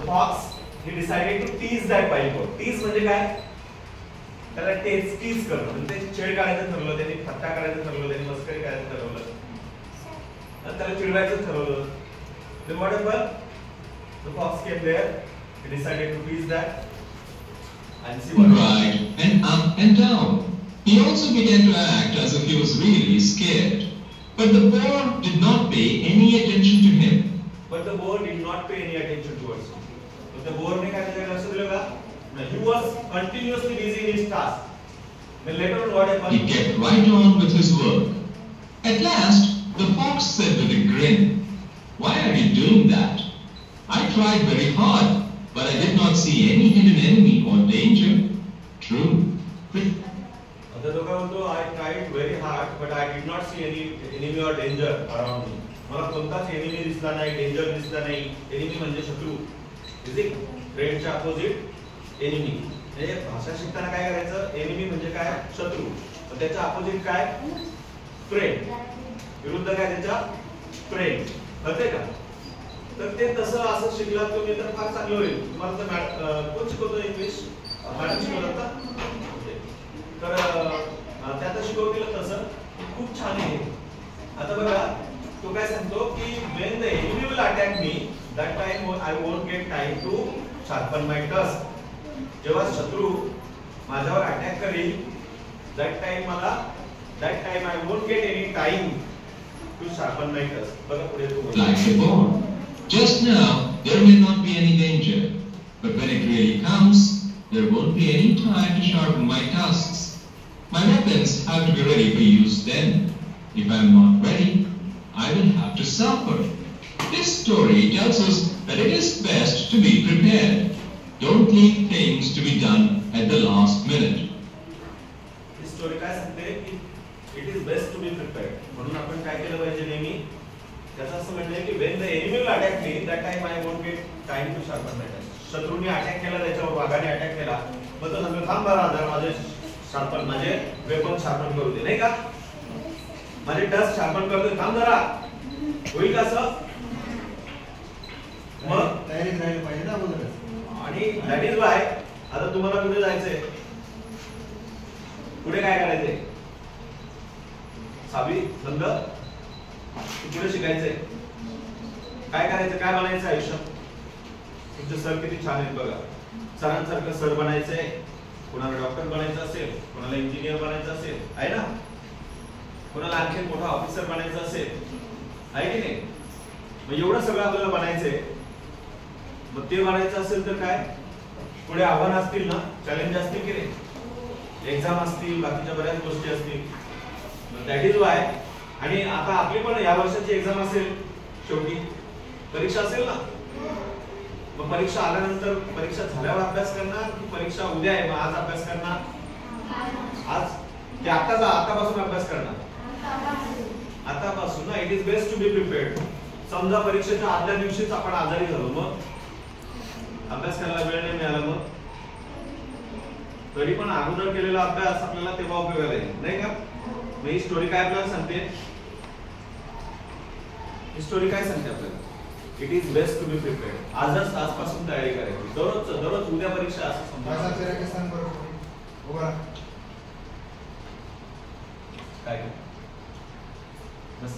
fox he decided to tease that pineapple. Tease म्हणजे काय? त्याला टीज करणं, म्हणजे छेड काढायचं ठरवलं, त्यांनी फटका काढायचं ठरवलं, त्यांनी मस्करी करायचं ठरवलं, त्याला चिडवायचं ठरवलं. Then what happened? The fox came there. He decided to tease that and see what. Right, and up and down. He also began to act as if he was really scared. But the boar did not pay any attention to him. But the boar did not pay any attention towards him. But the boar ने काय त्याच्याकडे लक्ष दिलं का? He was continuously busy in his task. Then later on what happened? He kept right on with his work. At last, the fox said with a grin, "Why are you doing that? I tried very hard, but I did not see any hidden enemy or danger." True. आता तो काय म्हणतो, I tried very hard, but I did not see any enemy or danger around me. मला कोणताच enemy दिसला नाही, danger दिसला नाही. Enemy म्हणजे शत्रू. Is it? Friendच्या opposite enemy. म्हणजे भाषा शिकताना काय करायचं? Enemy म्हणजे काय? शत्रू. तर त्याच्या opposite काय? Friend. विरुद्ध काय त्याच्या? Friend. कळतंय का? तर ते तसं असं शिकलात तुम्ही तर फार चांगलं होईल. तुम्हाला तर कोण शिकवतो इंग्लिश? मॅडम शिकवतात ना? तर त्यात शिकवतील तसं खूप छान आहे. आता बघा तो काय सांगतो की when the enemy will attack me, that time I won't get time to sharpen my tusk. जेव्हा शत्रू माझ्यावर अटॅक करेल, that time I won't get any time to sharpen my tusk. बघा पुढे तो बोलतो. Like the boar. Just now there may not be any danger, but when it really comes, there won't be any time to sharpen my tusks. My weapons have to be ready for use then. If I am not ready, I will have to suffer. This story tells us that it is best to be prepared. Don't leave things to be done at the last minute. This story काय सांगते की it is best to be prepared. म्हणून आपण काय केलं पाहिजे नेहमी? त्याचं असं म्हणणं की when the enemy will attack me, that time I won't get time to sharpen my tusk. शत्रूने अटॅक केला, त्याच्यावर वाघाने अटॅक केला, मग तो सांगतो थांब बरं जरा माझे शार्पन माझे वेपन शार्पन करू दे, नाही का? माझे टस्क शार्पन करतोय, थांब जरा. होईल का असं? मग तयारीत राहिलं पाहिजे ना अगोदर. आणि दॅट इज वाय आता तुम्हाला पुढे जायचंय. पुढे काय करायचंय? सावी बंद पुढे शिकायचंय. काय करायचं? काय बनायचं आयुष्यात? तुमचे सर किती छान आहेत बघा. सरांसारखं सर बनायचंय. कोणाला डॉक्टर बनायचं असेल, कोणाला इंजिनियर बनायचं असेल, आहे ना? कोणाला आणखी मोठा ऑफिसर बनायचं असेल, आहे की नाही? मग एवढं सगळं आपल्याला बनायचंय. मग ते बनायचं असेल तर काय पुढे आव्हान असतील ना, चॅलेंज असतील की नाही? एक्झाम असतील, बाकीच्या बऱ्याच गोष्टी असतील. That is why. आणि आता आपली पण या वर्षाची एक्झाम असेल, शेवटी परीक्षा असेल ना. मग परीक्षा आल्यानंतर परीक्षा झाल्यावर अभ्यास करणार की परीक्षा उद्या आहे मग आज अभ्यास करणार? आज की आतापासून अभ्यास करणार? आतापासून ना. It is best to be prepared. समजा परीक्षेच्या आदल्या दिवशीच आपण आजारी झालो, मग अभ्यास करायला वेळ नाही मिळाला, मग तरी पण अगोदर केलेला अभ्यास आपल्याला तेव्हा उपयोगाला येईल, नाही का? मग ही स्टोरी काय आपल्याला सांगते? ही स्टोरी काय सांगते आपल्याला? It is best to be prepared. आजपासून तयारी करायची. दररोज उद्या परीक्षा असं समजा. काय बस